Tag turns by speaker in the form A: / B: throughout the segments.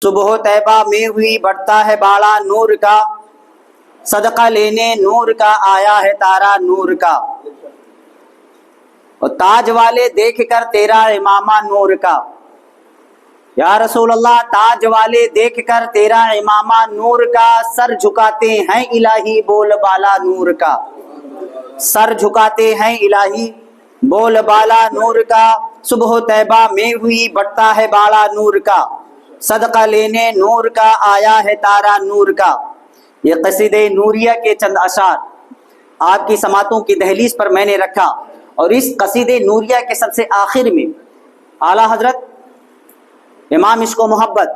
A: صبح طیبہ میں ہوئی بڑھتا ہے باڑا نور کا، صدقہ لینے نور کا آیا ہے تارا نور کا، اور تاج والے دیکھ کر تیرا امامہ نور کا۔ یا رسول اللہ، تاج والے دیکھ کر تیرا امامہ نور کا، سر جھکاتے ہیں الہی بول بالا نور کا، سر جھکاتے ہیں الہی بول بالا نور کا۔ صبح طیبہ میں ہوئی بڑھتا ہے باڑا نور کا، صدقہ لینے نور کا آیا ہے تارا نور کا۔ یہ قصیدہ نوریہ کے چند اشعار آپ کی سماعتوں کی دہلیز پر میں نے رکھا، اور اس قصیدہ نوریہ کے سب سے آخر میں اعلیٰ حضرت امام عشق و محبت،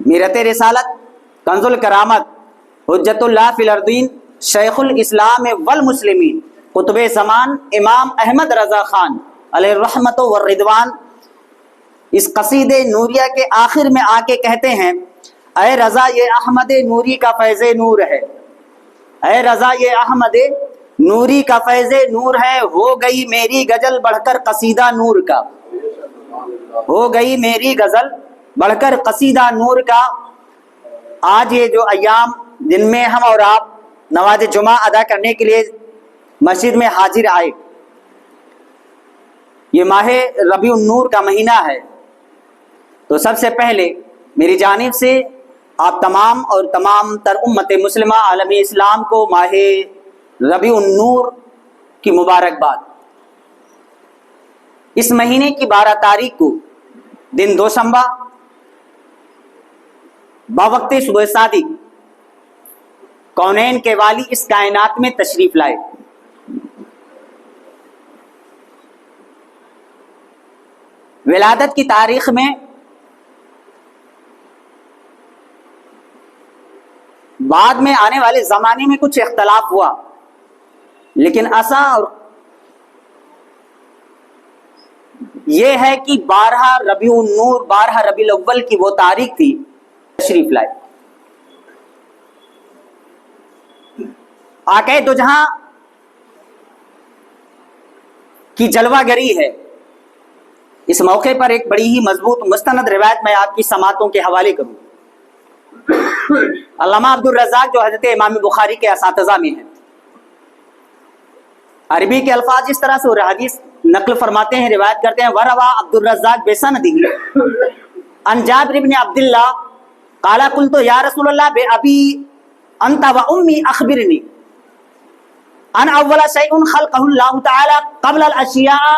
A: میرت رسالت، کنز الکرامت، حجت اللہ فی الارضین، شیخ الاسلام والمسلمین، قطب زمان امام احمد رضا خان علیہ الرحمت والرضوان، اس قصیدہ نوریہ کے آخر میں آ کے کہتے ہیں، اے رضا یہ احمد نوری کا فیض نور ہے، اے رضا یہ احمد نوری کا فیض نور ہے، ہو گئی میری غزل بڑھ کر قصیدہ نور کا، ہو گئی میری غزل بڑھ کر قصیدہ نور کا۔ آج یہ جو ایام جن میں ہم اور آپ نماز جمعہ ادا کرنے کے لیے مسجد میں حاضر آئے، یہ ماہ ربیع النور کا مہینہ ہے، تو سب سے پہلے میری جانب سے آپ تمام اور تمام تر امت مسلمہ عالم اسلام کو ماہ ربیع النور کی مبارکباد۔ اس مہینے کی 12 تاریخ کو دن دوشنبہ بوقت صبح صادق کونین کے والی اس کائنات میں تشریف لائے۔ ولادت کی تاریخ میں بعد میں آنے والے زمانے میں کچھ اختلاف ہوا، لیکن ایسا یہ ہے کہ 12 ربیع النور، 12 ربیع الاول کی وہ تاریخ تھی تشریف لائے۔ آقا دو جہاں کی جلوہ گری ہے، اس موقع پر ایک بڑی ہی مضبوط مستند روایت میں آپ کی سماعتوں کے حوالے کروں۔ علامہ عبدالرزاق جو حضرت امام بخاری کے اساتذہ میں ہیں، عربی کے الفاظ اس طرح سے اور حدیث نقل فرماتے ہیں، روایت کرتے ہیں، وَرَوَى عبدالرزاق بِسَنَدِهِ عن جابر بن عبداللہ قال قلت یا رسول اللہ بأبی انت وأمی اخبرنی ان اول شیء خلقہ اللہ تعالی قبل الاشیاء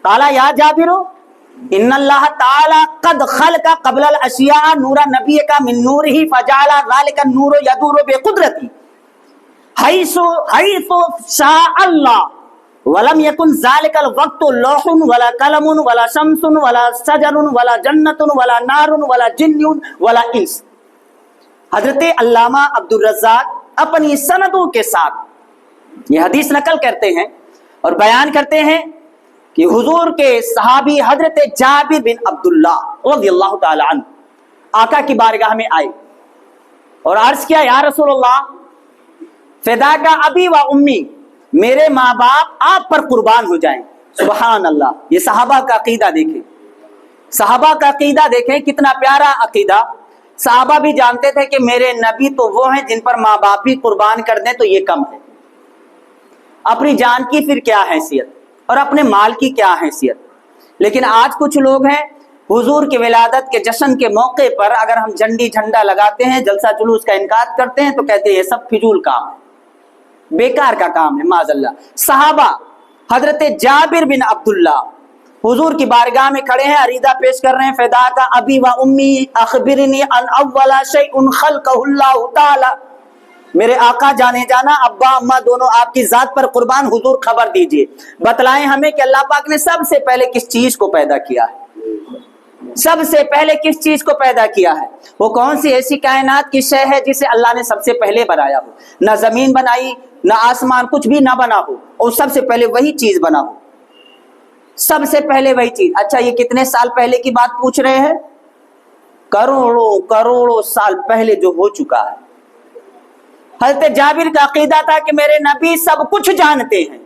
A: قال یا جابر ان اللہ تعالی قد خلق قبل الاشیاء نور نبی کا من نورہ فجعل ذلك النور یدور بقدرتی حیث شاء اللہ ولم یکن ذلك الوقت لوح ولا قلم ولا شمس ولا شجر ولا جنت ولا نار ولا جن ولا انس۔ حضرت علامہ عبدالرزاق اپنی سندوں کے ساتھ یہ حدیث نقل کرتے ہیں اور بیان کرتے ہیں کہ حضور کے صحابی حضرت جابر بن عبداللہ رضی اللہ تعالی عنہ آقا کی بارگاہ میں آئے اور عرض کیا، یا رسول اللہ فدا کا ابی و امی، میرے ماں باپ آپ پر قربان ہو جائیں۔ سبحان اللہ، یہ صحابہ کا عقیدہ دیکھیں، صحابہ کا عقیدہ دیکھیں، کتنا پیارا عقیدہ۔ صحابہ بھی جانتے تھے کہ میرے نبی تو وہ ہیں جن پر ماں باپ بھی قربان کر دیں تو یہ کم ہے، اپنی جان کی پھر کیا حیثیت اور اپنے مال کی کیا حیثیت۔ لیکن آج کچھ لوگ ہیں، حضور کی ولادت کے جشن کے موقع پر اگر ہم جھنڈی جھنڈا لگاتے ہیں، جلسہ جلوس کا انعقاد کرتے ہیں، تو کہتے ہیں یہ سب فضول کام ہے، بیکار کا کام ہے، معاذ اللہ۔ صحابہ حضرت جابر بن عبداللہ حضور کی بارگاہ میں کھڑے ہیں، عریضہ پیش کر رہے ہیں، فدا کا ابی و امی اخبرنی ان اول شیء خلقہ اللہ تعالی، میرے آقا جانے جانا ابا اماں دونوں آپ کی ذات پر قربان، حضور خبر دیجئے، بتلائیں ہمیں کہ اللہ پاک نے سب سے پہلے کس چیز کو پیدا کیا ہے، سب سے پہلے کس چیز کو پیدا کیا ہے، وہ کون سی ایسی کائنات کی شے ہے جسے اللہ نے سب سے پہلے بنایا ہو، نہ زمین بنائی نہ آسمان، کچھ بھی نہ بنا ہو، اور سب سے پہلے وہی چیز بنا ہو، سب سے پہلے وہی چیز۔ اچھا یہ کتنے سال پہلے کی بات پوچھ رہے ہیں؟ کروڑوں سال پہلے جو ہو چکا ہے۔ حضرت جابر کا عقیدہ تھا کہ میرے نبی سب کچھ جانتے ہیں،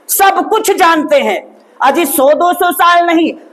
A: سب کچھ جانتے ہیں، اجی 100-200 سال نہیں،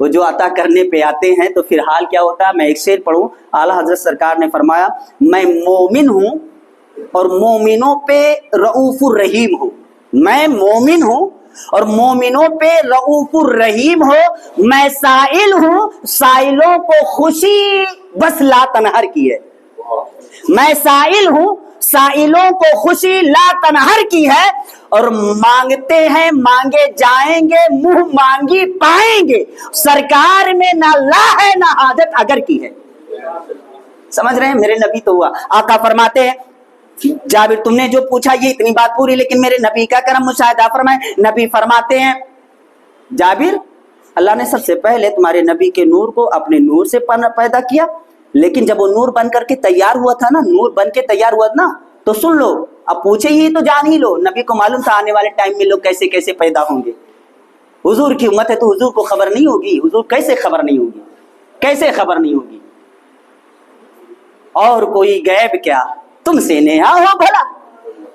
A: وہ جو عطا کرنے پہ آتے ہیں تو پھر حال کیا ہوتا ہے. میں ایک شعر پڑھوں. اعلیٰ حضرت سرکار نے فرمایا میں مومن ہوں اور مومنوں پہ رؤوف الرحیم ہوں. میں مومن ہوں اور مومنوں پہ رؤوف الرحیم ہو. میں سائل ہوں, سائلوں کو خوشی بس لا تنہر کی ہے. میں سائل ہوں, سائلوں کو خوشی لا تنہر کی ہے. اور مانگتے ہیں مانگے جائیں گے, منہ مانگی پائیں گے. سرکار میں نہ لا ہے نہ حاجت اگر کی ہے. سمجھ رہے ہیں, میرے نبی تو ہوا. آقا فرماتے ہیں جابر تم نے جو پوچھا یہ اتنی بات پوری, لیکن میرے نبی کا کرم مشاہدہ فرمائے. نبی فرماتے ہیں جابر اللہ نے سب سے پہلے تمہارے نبی کے نور کو اپنے نور سے پیدا کیا, لیکن جب وہ نور بن کر کے تیار ہوا تھا نا, نور بن کے تیار ہوا نا, تو سن لو, اب پوچھے ہی تو جان ہی لو. نبی کو معلوم تھا آنے والے ٹائم میں لوگ کیسے کیسے پیدا ہوں گے. حضور کی امت ہے تو حضور کو خبر نہیں ہوگی. حضور کیسے خبر نہیں ہوگی, کیسے خبر نہیں ہوگی. اور کوئی غیب کیا تم سے نیہا ہو بھلا,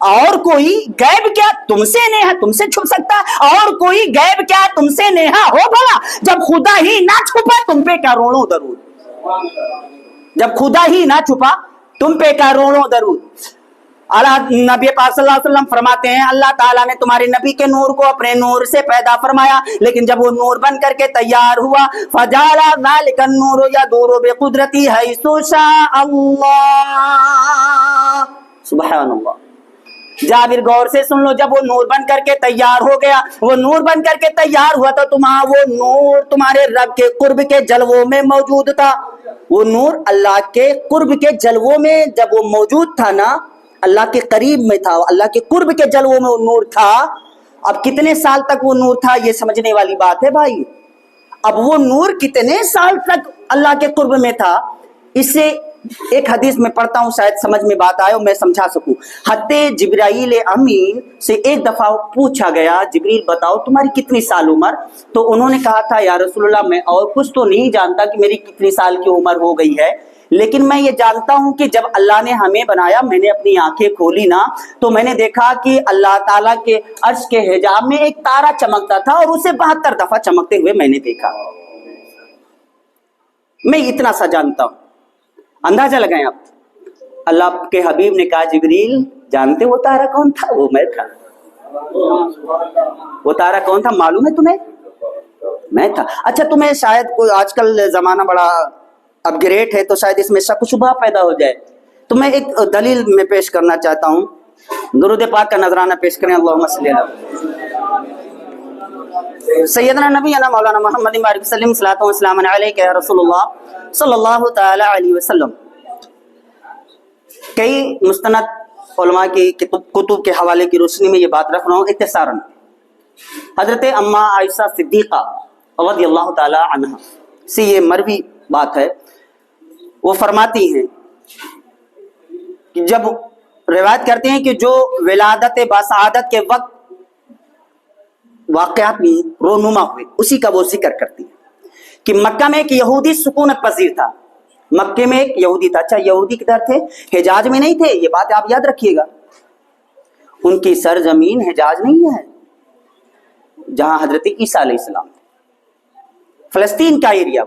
A: اور کوئی غیب کیا تم سے نیہا, تم سے چھپ سکتا, اور کوئی غیب کیا تم سے نیہا ہو بھلا. جب خدا ہی نہ چھپا تم پہ کروڑوں درود, جب خدا ہی نہ چھپا تم پہ کروڑوں درود. نبی پاک صلی اللہ علیہ وسلم فرماتے ہیں اللہ تعالیٰ نے تمہارے نبی کے نور کو اپنے نور سے پیدا فرمایا, لیکن جب وہ نور بن کر کے تیار ہوا فجعل ذلک النور یدور بقدرتی حیث شاء اللہ. سبحان اللہ. جابر غور سے سن لو, جب وہ نور بن کر کے تیار ہو گیا, وہ نور بن کر کے تیار ہوا تو وہ نور تمہارے رب کے قرب کے جلووں میں موجود تھا. وہ نور اللہ کے قرب کے جلووں میں جب وہ موجود تھا نا, اللہ کے قریب میں تھا, اللہ کے قرب کے جلووں میں وہ نور تھا. اب کتنے سال تک وہ نور تھا یہ سمجھنے والی بات ہے بھائی. اب وہ نور کتنے سال تک اللہ کے قرب میں تھا, اس سے ایک حدیث میں پڑھتا ہوں شاید سمجھ میں بات آئے اور میں سمجھا سکوں. حضرت جبرائیل امین سے ایک دفعہ پوچھا گیا جبریل بتاؤ تمہاری کتنی سال عمر, تو انہوں نے کہا تھا یا رسول اللہ میں اور کچھ تو نہیں جانتا کہ میری کتنی سال کی عمر ہو گئی ہے, لیکن میں یہ جانتا ہوں کہ جب اللہ نے ہمیں بنایا, میں نے اپنی آنکھیں کھولی نا تو میں نے دیکھا کہ اللہ تعالیٰ کے عرش کے حجاب میں ایک تارا چمکتا تھا اور اسے 72 دفعہ چمکتے ہوئے میں نے دیکھا. میں اتنا سا جانتا ہوں. اندازہ لگائیں آپ. اللہ کے حبیب نے کہا جبریل جانتے وہ تارا کون تھا؟ وہ میں تھا. وہ تارا کون تھا معلوم ہے تمہیں؟ میں تھا. اچھا تمہیں شاید کوئی آج کل زمانہ بڑا اپ گریڈ ہے تو شاید اس میں شک و شبہ پیدا ہو جائے, تو میں ایک دلیل میں پیش کرنا چاہتا ہوں. درود پاک کا نذرانہ پیش کریں. اللہم صلی علی سیدنا نبی مولانا محمد بارک وسلم صلاۃ و سلام علیک یا رسول اللہ صلی اللہ تعالی علیہ وسلم. کئی مستند علماء کی کتب کے حوالے کی روشنی میں یہ بات رکھ رہا ہوں اختصاراً. حضرت اما عائشہ صدیقہ رضی اللہ تعالی عنہ سے یہ مروی بات ہے, وہ فرماتی ہیں کہ جب روایت کرتے ہیں کہ جو ولادت باسعادت کے وقت واقعات رونما ہوئے اسی کا وہ ذکر کرتی ہیں کہ مکہ میں ایک یہودی سکونت پذیر تھا. مکے میں ایک یہودی تھا. اچھا یہودی کدھر تھے؟ حجاز میں نہیں تھے, یہ بات آپ یاد رکھیے گا. ان کی سرزمین حجاز نہیں ہے جہاں حضرت عیسیٰ علیہ السلام تھے, فلسطین کا ایریا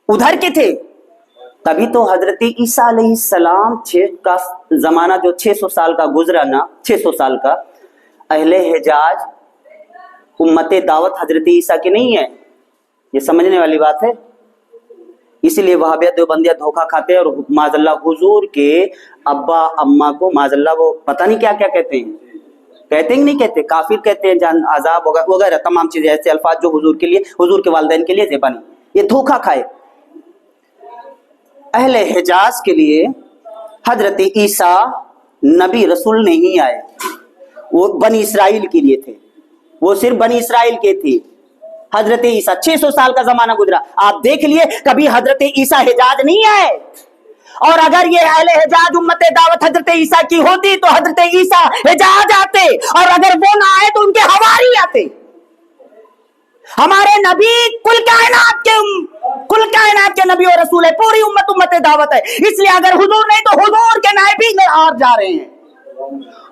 A: وہ ادھر کے تھے. تبھی تو حضرت عیسیٰ علیہ السلام کا زمانہ جو 600 سال کا گزرا نا, 600 سال کا, اہل حجاز امت دعوت حضرت عیسیٰ کی نہیں ہے. یہ سمجھنے والی بات ہے. اسی لیے وہابیت دیوبندیہ دھوکہ کھاتے ہیں اور معاذ اللہ حضور کے ابا اما کو معاذ اللہ وہ پتہ نہیں کیا کیا کہتے ہیں, کہتے ہیں نہیں کہتے, کافر کہتے ہیں, جان عذاب وغیرہ تمام چیزیں ایسے الفاظ جو حضور کے لیے, حضور کے والدین کے لیے زیبا نہیں. یہ دھوکہ کھائے. اہل حجاز کے لیے حضرت عیسیٰ نبی رسول نہیں آئے, وہ بنی اسرائیل کے لیے تھے, وہ صرف بنی اسرائیل کے تھے. حضرت عیسیٰ 600 سال کا زمانہ گزرا, آپ دیکھ لیے کبھی حضرت عیسیٰ حجاز نہیں آئے. اور اگر یہ اہل حجاز امت دعوت حضرت عیسیٰ کی ہوتی تو حضرت عیسیٰ حجاز آتے, اور اگر وہ نہ آئے تو ان کے حواری آتے. ہمارے نبی کل کائنات کے نبی اور رسول ہے, پوری امت دعوت ہے. اس لیے اگر حضور نہیں تو حضور کے نائب بھی اور جا رہے ہیں.